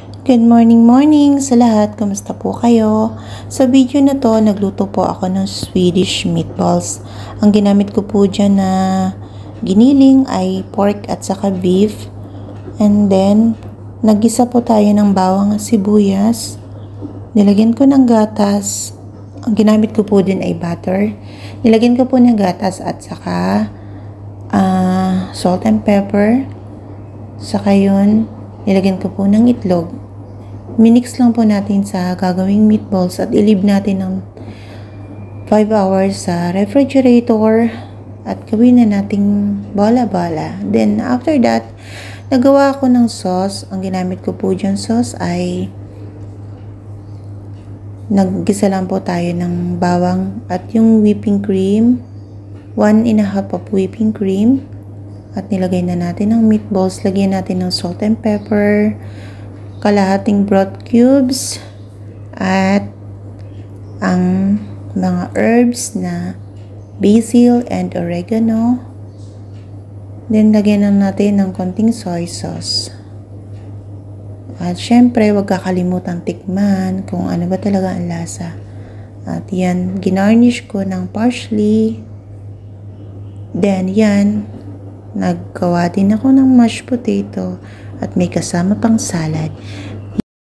Good morning sa lahat. Kumusta po kayo? Sa video na to, nagluto po ako ng Swedish meatballs. Ang ginamit ko po dyan na giniling ay pork at saka beef. And then, nagisa po tayo ng bawang at sibuyas. Nilagyan ko ng gatas. Ang ginamit ko po din ay butter. Nilagyan ko po ng gatas at saka salt and pepper. Saka yun, nilagyan ko po ng itlog. Minix lang po natin sa gagawing meatballs at ilib natin ng 5 hours sa refrigerator at gawin na nating bala-bala. Then after that, nagawa ako ng sauce. Ang ginamit ko po dyan sauce ay naggisa lang po tayo ng bawang at yung whipping cream, 1.5 cup of whipping cream, at nilagay na natin ang meatballs. Lagyan natin ng salt and pepper, kalahating broth cubes, at ang mga herbs na basil and oregano. Then, lagyan na natin ng konting soy sauce. At syempre, huwag kakalimutan tikman kung ano ba talaga ang lasa. At yan, ginarnish ko ng parsley. Then, yan, naggawa din ako ng mashed potato at may kasama pang salad.